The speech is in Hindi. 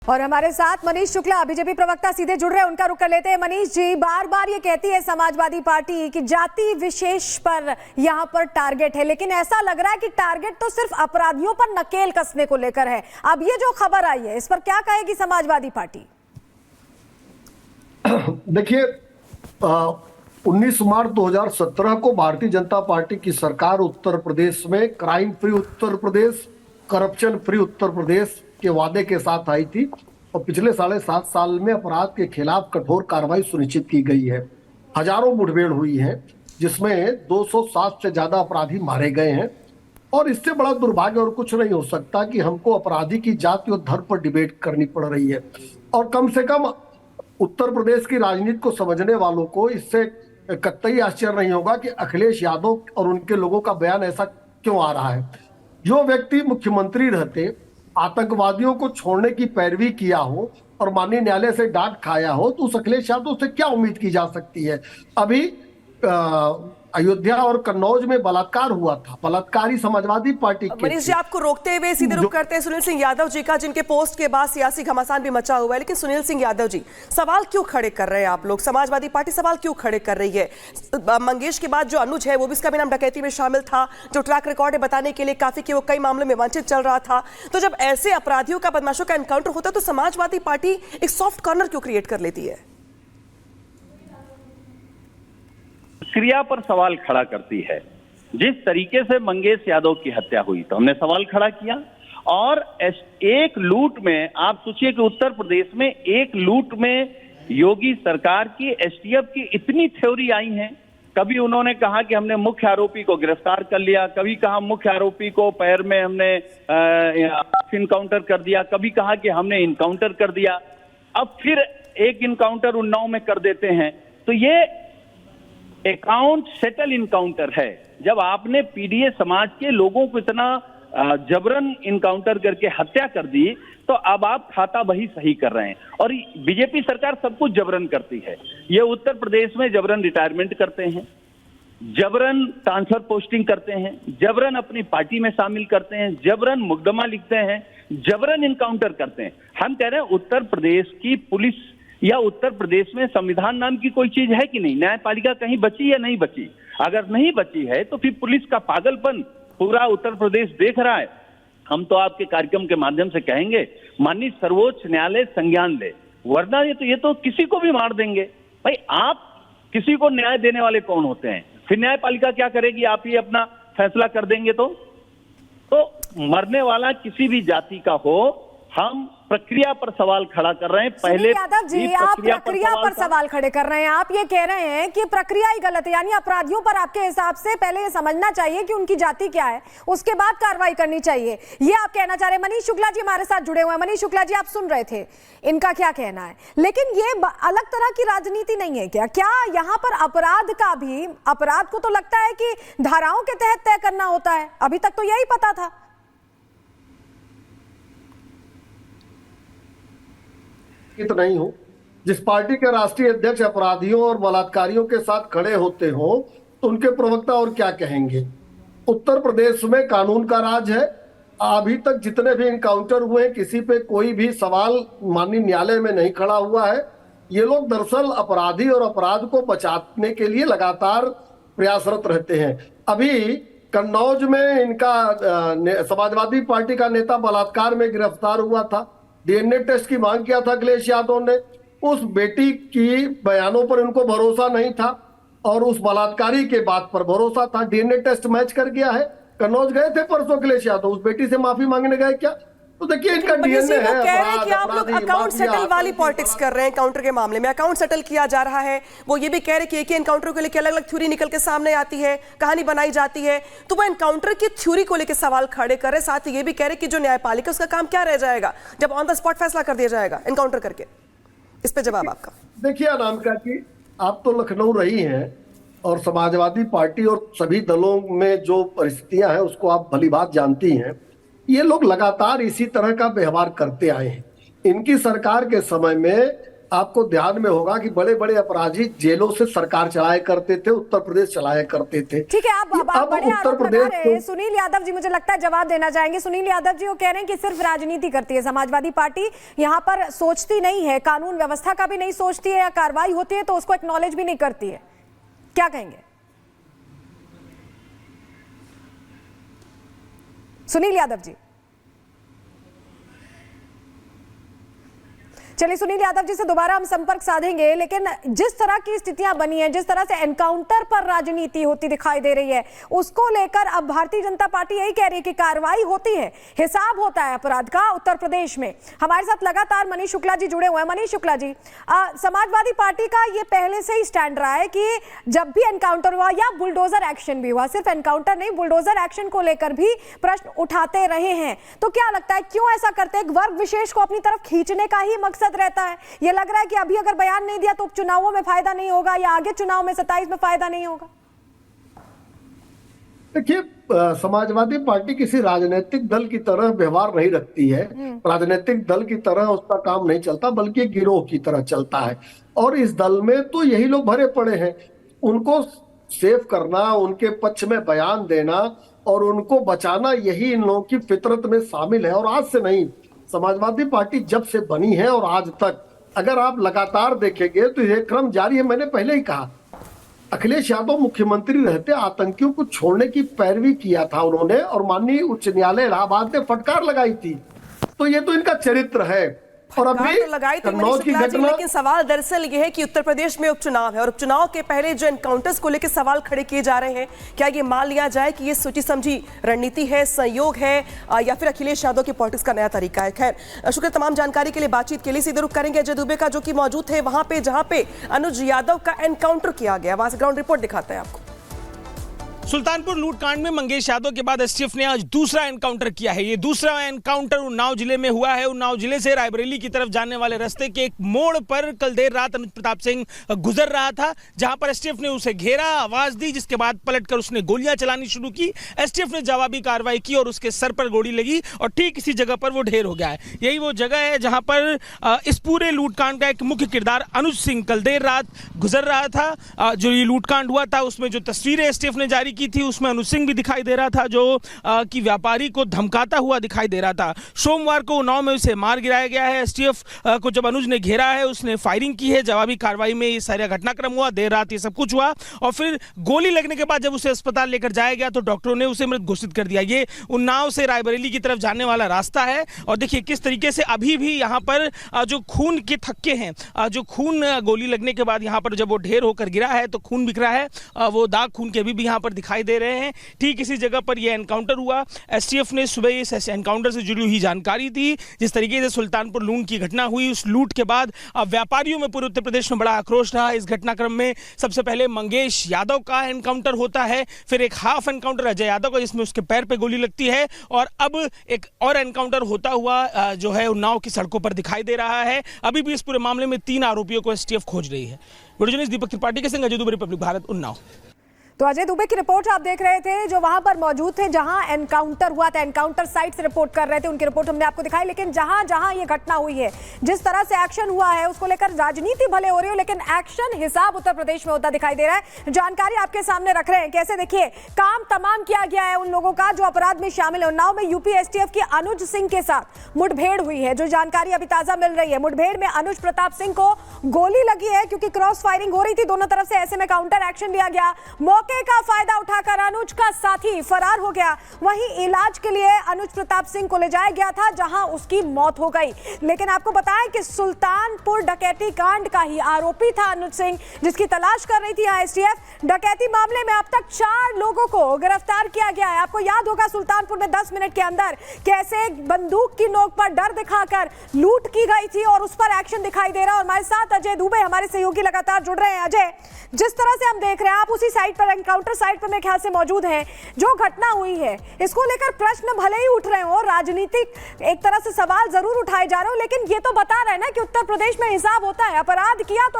और हमारे साथ मनीष शुक्ला बीजेपी प्रवक्ता सीधे जुड़ रहे हैं, उनका रुख कर लेते हैं। मनीष जी, बार बार ये कहती है समाजवादी पार्टी कि जाति विशेष पर यहाँ पर टारगेट है, लेकिन ऐसा लग रहा है कि टारगेट तो सिर्फ अपराधियों पर नकेल कसने को लेकर है। अब ये जो खबर आई है, इस पर क्या कहेगी समाजवादी पार्टी? देखिए, 19 मार्च 2017 को भारतीय जनता पार्टी की सरकार उत्तर प्रदेश में crime free Uttar Pradesh, corruption free Uttar Pradesh के वादे के साथ आई थी और पिछले 7.5 साल में अपराध के खिलाफ कठोर कार्रवाई सुनिश्चित की गई है। हजारों मुठभेड़ हुई है, जिसमें 207 से ज्यादा अपराधी मारे गए हैं। और इससे बड़ा दुर्भाग्य और कुछ नहीं हो सकता कि हमको अपराधी की जाति और धर्म पर डिबेट करनी पड़ रही है। और कम से कम उत्तर प्रदेश की राजनीति को समझने वालों को इससे कतई आश्चर्य नहीं होगा कि अखिलेश यादव और उनके लोगों का बयान ऐसा क्यों आ रहा है। जो व्यक्ति मुख्यमंत्री रहते आतंकवादियोयों को छोड़ने की पैरवी किया हो और माननीय न्यायालय से डांट खाया हो, तो उस अखिलेश यादव से क्या उम्मीद की जा सकती है। अभी अयोध्या और कन्नौज में बलात्कार हुआ था, बलात्कारी समाजवादी पार्टी के। मनीष जी, आपको रोकते हुए सीधे रुख करते हैं सुनील सिंह यादव जी का, जिनके पोस्ट के बाद सियासी घमासान भी मचा हुआ है। लेकिन सुनील सिंह यादव जी, सवाल क्यों खड़े कर रहे हैं आप लोग? समाजवादी पार्टी सवाल क्यों खड़े कर रही है? मंगेश के बाद जो अनुज है, वो भी इसका भी नाम डकैती में शामिल था, जो ट्रैक रिकॉर्ड है बताने के लिए काफी कि वो कई मामलों में वंचित चल रहा था। तो जब ऐसे अपराधियों का, बदमाशों का एनकाउंटर होता है, तो समाजवादी पार्टी एक सॉफ्ट कॉर्नर क्यों क्रिएट कर लेती है? क्रिया पर सवाल खड़ा करती है। जिस तरीके से मंगेश यादव की हत्या हुई, तो हमने सवाल खड़ा किया। और एक लूट में आप सोचिए कि उत्तर प्रदेश में एक लूट में योगी सरकार की, एसटीएफ की इतनी थ्योरी आई हैं। कभी उन्होंने कहा कि हमने मुख्य आरोपी को गिरफ्तार कर लिया, कभी कहा मुख्य आरोपी को पैर में हमने इनकाउंटर कर दिया, कभी कहा कि हमने इनकाउंटर कर दिया। अब फिर एक इनकाउंटर उन्नाव में कर देते हैं। तो ये अकाउंट सेटल इनकाउंटर है। जब आपने पीडीए समाज के लोगों को इतना जबरन इनकाउंटर करके हत्या कर दी, तो अब आप खाता बही सही कर रहे हैं। और बीजेपी सरकार सब कुछ जबरन करती है। ये उत्तर प्रदेश में जबरन रिटायरमेंट करते हैं, जबरन ट्रांसफर पोस्टिंग करते हैं, जबरन अपनी पार्टी में शामिल करते हैं, जबरन मुकदमा लिखते हैं, जबरन इनकाउंटर करते हैं। हम कह रहे हैं उत्तर प्रदेश की पुलिस या उत्तर प्रदेश में संविधान नाम की कोई चीज है कि नहीं? न्यायपालिका कहीं बची या नहीं बची? अगर नहीं बची है तो फिर पुलिस का पागलपन पूरा उत्तर प्रदेश देख रहा है। हम तो आपके कार्यक्रम के माध्यम से कहेंगे, माननीय सर्वोच्च न्यायालय संज्ञान ले, वरना ये तो किसी को भी मार देंगे। भाई, आप किसी को न्याय देने वाले कौन होते हैं? फिर न्यायपालिका क्या करेगी? आप ही अपना फैसला कर देंगे तो मरने वाला किसी भी जाति का हो, हम प्रक्रिया पर सवाल खड़ा कर रहे हैं। पहले यादव जी, आप प्रक्रिया पर सवाल खड़े कर रहे हैं। आप ये कह रहे हैं कि प्रक्रिया ही गलत है, यानी अपराधियों पर आपके हिसाब से पहले ये समझना चाहिए कि उनकी जाति क्या है, उसके बाद कार्रवाई करनी चाहिए, ये आप कहना चाह रहे हैं। मनीष शुक्ला जी हमारे साथ जुड़े हुए हैं। मनीष शुक्ला जी, आप सुन रहे थे इनका क्या कहना है, लेकिन ये अलग तरह की राजनीति नहीं है क्या? क्या यहाँ पर अपराध का भी, अपराध को तो लगता है कि धाराओं के तहत तय करना होता है, अभी तक तो यही पता था। तो नहीं हो, जिस पार्टी के राष्ट्रीय अध्यक्ष अपराधियों और बलात्कारियों के साथ खड़े होते हो, तो उनके प्रवक्ता और क्या कहेंगे। उत्तर प्रदेश में कानून का राज है। अभी तक जितने भी इनकाउंटर हुए, किसी पे कोई भी सवाल माननीय न्यायालय में नहीं खड़ा हुआ है। ये लोग दरअसल अपराधी और अपराध को बचाने के लिए लगातार प्रयासरत रहते हैं। अभी कन्नौज में इनका समाजवादी पार्टी का नेता बलात्कार में गिरफ्तार हुआ था। डीएनए टेस्ट की मांग किया था अखिलेश यादव ने। उस बेटी की बयानों पर उनको भरोसा नहीं था और उस बलात्कारी के बात पर भरोसा था। डीएनए टेस्ट मैच कर गया है। कन्नौज गए थे परसों अखिलेश यादव, उस बेटी से माफी मांगने गए क्या? तो देखिए, इनका डीएनए है। कह रहे हैं कि आप लोग अकाउंट सेटल वाली पॉलिटिक्स कर रहे हैं। काउंटर के मामले में अकाउंट सेटल किया जा रहा है। वो ये भी कह रहे हैं कि एक ही एनकाउंटर को लेकर अलग अलग थ्योरी निकल के सामने आती है, कहानी बनाई जाती है। तो वो एनकाउंटर की थ्योरी को लेकर सवाल खड़े कर रहे, साथ ही ये भी कह रहे कि जो न्यायपालिका, उसका काम क्या रह जाएगा जब ऑन द स्पॉट फैसला कर दिया जाएगा एनकाउंटर करके? इस पे जवाब आपका। देखिए अनामिका जी, आप तो लखनऊ रही हैं और समाजवादी पार्टी और सभी दलों में जो परिस्थितियां हैं उसको आप भली बात जानती हैं। ये लोग लगातार इसी तरह का व्यवहार करते आए हैं। इनकी सरकार के समय में आपको ध्यान में होगा कि बड़े बड़े अपराधी जेलों से सरकार चलाया करते थे, उत्तर प्रदेश चलाया करते थे। ठीक है, आप बड़े उत्तर आरोप लगा प्रदेश रहे हैं। सुनील यादव जी मुझे लगता है जवाब देना चाहेंगे। सुनील यादव जी वो कह रहे हैं कि सिर्फ राजनीति करती है समाजवादी पार्टी, यहाँ पर सोचती नहीं है, कानून व्यवस्था का भी नहीं सोचती है, या कार्रवाई होती है तो उसको एक्नॉलेज भी नहीं करती है। क्या कहेंगे सुनील यादव जी? चलिए सुनील यादव जी से दोबारा हम संपर्क साधेंगे, लेकिन जिस तरह की स्थितियां बनी हैं, जिस तरह से एनकाउंटर पर राजनीति होती दिखाई दे रही है, उसको लेकर अब भारतीय जनता पार्टी यही कह रही है कि कार्रवाई होती है, हिसाब होता है अपराध का उत्तर प्रदेश में। हमारे साथ लगातार मनीष शुक्ला जी जुड़े हुए हैं। मनीष शुक्ला जी, समाजवादी पार्टी का ये पहले से ही स्टैंड रहा है कि जब भी एनकाउंटर हुआ या बुलडोजर एक्शन भी हुआ, सिर्फ एनकाउंटर नहीं बुलडोजर एक्शन को लेकर भी प्रश्न उठाते रहे हैं। तो क्या लगता है क्यों ऐसा करते हैं? एक वर्ग विशेष को अपनी तरफ खींचने का ही मकसद रहता है? ये लग रहा है कि अभी अगर बयान नहीं दिया तो चुनावों में फायदा नहीं होगा, या आगे चुनाव में 27 में फायदा नहीं होगा। देखिए, समाजवादी पार्टी किसी राजनीतिक दल की तरह व्यवहार नहीं रखती है। राजनीतिक दल की तरह उसका काम नहीं चलता, बल्कि गिरोह की तरह चलता है। और इस दल में तो यही लोग भरे पड़े हैं। उनको सेव करना, उनके पक्ष में बयान देना और उनको बचाना, यही इन लोगों की फितरत में शामिल है। और आज से नहीं, समाजवादी पार्टी जब से बनी है और आज तक अगर आप लगातार देखेंगे तो ये क्रम जारी है। मैंने पहले ही कहा, अखिलेश यादव मुख्यमंत्री रहते आतंकियों को छोड़ने की पैरवी किया था उन्होंने, और माननीय उच्च न्यायालय इलाहाबाद ने फटकार लगाई थी। तो ये तो इनका चरित्र है। और अभी तो लगाई थी मनीष शुक्ला जी, लेकिन सवाल दरअसल ये है कि उत्तर प्रदेश में उपचुनाव है और उपचुनाव के पहले जो एनकाउंटर्स को लेकर सवाल खड़े किए जा रहे हैं, क्या ये मान लिया जाए कि ये सोची समझी रणनीति है, संयोग है, या फिर अखिलेश यादव की पॉलिटिक्स का नया तरीका है? खैर, शुक्रिया तमाम जानकारी के लिए। बातचीत के लिए सीधे रुख करेंगे अजय दुबे का, जो कि मौजूद थे वहां पे जहां पे अनुज यादव का एनकाउंटर किया गया। वहां से ग्राउंड रिपोर्ट दिखाते हैं आपको। सुल्तानपुर लूटकांड में मंगेश यादव के बाद एसटीएफ ने आज दूसरा एनकाउंटर किया है। ये दूसरा एनकाउंटर उन्नाव जिले में हुआ है। उन्नाव जिले से रायबरेली की तरफ जाने वाले रास्ते के एक मोड़ पर कल देर रात अनुज प्रताप सिंह गुजर रहा था, जहां पर एसटीएफ ने उसे घेरा, आवाज दी, जिसके बाद पलटकर उसने गोलियां चलानी शुरू की। एसटीएफ ने जवाबी कार्रवाई की और उसके सर पर गोली लगी और ठीक इसी जगह पर वो ढेर हो गया है। यही वो जगह है जहां पर इस पूरे लूटकांड का एक मुख्य किरदार अनुज सिंह कल देर रात गुजर रहा था। जो ये लूटकांड हुआ था उसमें जो तस्वीरें एसटीएफ ने जारी की थी उसमें अनुज सिंह भी दिखाई दे रहा था, जो कि व्यापारी को धमकाता हुआ दिखाई दे रहा था। सोमवार को उन्नाव में उसे मार गिराया गया है। एसटीएफ को जब अनुज ने घेरा है, उसने फायरिंग की है। जवाबी कार्रवाई में ये सारा घटनाक्रम हुआ, देर रात ये सब कुछ हुआ और फिर गोली लगने के बाद जब उसे अस्पताल लेकर जाया गया तो डॉक्टरों ने उसे मृत घोषित कर दिया। ये उन्नाव से रायबरेली की तरफ जाने वाला रास्ता है और देखिए किस तरीके से अभी भी यहाँ पर जो खून के थक्के हैं, जो खून गोली लगने के बाद यहाँ पर जब वो ढेर होकर गिरा है तो खून बिखरा है, वो दाग खून के अभी भी यहाँ पर दिखाई दे रहे हैं। ठीक इसी जगह पर यह एनकाउंटर हुआ। एसटीएफ ने सुबह इस एनकाउंटर से जुड़ी हुई जानकारी दी। जिस तरीके से सुल्तानपुर लूट की घटना हुई, उस लूट के बाद व्यापारियों में पूरे उत्तर प्रदेश में बड़ा आक्रोश रहा। इस घटनाक्रम में सबसे पहले मंगेश यादव का एनकाउंटर होता है, फिर एक हाफ एनकाउंटर अजय यादव का जिसमें उसके पैर पे गोली लगती है और अब एक और एनकाउंटर होता हुआ जो है उन्नाव की सड़कों पर दिखाई दे रहा है। अभी भी इस पूरे मामले में 3 आरोपियों को एसटीएफ खोज रही है। वीडियो जर्नलिस्ट दीपक त्रिपाठी के संग अजय दुबे, रिपब्लिक भारत, उन्नाव। तो अजय दुबे की रिपोर्ट आप देख रहे थे, जो वहां पर मौजूद थे जहां एनकाउंटर हुआ था, एनकाउंटर साइट से रिपोर्ट कर रहे थे। उनकी रिपोर्ट हमने आपको दिखाई, लेकिन जहां जहां ये घटना हुई है, जिस तरह से एक्शन हुआ है, उसको लेकर राजनीति भले हो रही हो लेकिन एक्शन हिसाब उत्तर प्रदेश में होता दिखाई दे रहा है। जानकारी आपके सामने रख रहे हैं। कैसे? देखिए, काम तमाम किया गया है उन लोगों का जो अपराध में शामिल है। उन्नाव में यूपी एसटीएफ की अनुज सिंह के साथ मुठभेड़ हुई है, जो जानकारी अभी ताजा मिल रही है। मुठभेड़ में अनुज प्रताप सिंह को गोली लगी है क्योंकि क्रॉस फायरिंग हो रही थी दोनों तरफ से। ऐसे में काउंटर एक्शन लिया गया। मौके का फायदा उठाकर अनुज का साथी फरार हो गया। वहीं इलाज के लिए अनुज प्रताप सिंह को ले जाया गया था, जहां उसकी मौत हो गई। लेकिन आपको बताएं कि सुल्तानपुर डकैती कांड का ही आरोपी था अनुज सिंह, जिसकी तलाश कर रही थी एसटीएफ। डकैती मामले में अब तक 4 लोगों को गिरफ्तार किया गया है। आपको याद होगा सुल्तानपुर में 10 मिनट के अंदर कैसे बंदूक की नोक पर डर दिखाकर लूट की गई थी और उस पर एक्शन दिखाई दे रहा है। और हमारे साथ अजय दुबे, हमारे सहयोगी, लगातार जुड़ रहे हैं। अजय, जिस तरह से हम देख रहे हैं, आप उसी साइट पर, एनकाउंटर साइट पर मेरे ख्याल से मौजूद हैं। जो घटना हुई है इसको लेकर प्रश्न भले ही उठ रहे हो, राजनीतिक एक तरह से सवाल जरूर उठाए जा रहे हो, लेकिन ये तो बता रहे हैं ना कि उत्तर प्रदेश में हिसाब होता है। अपराध किया तो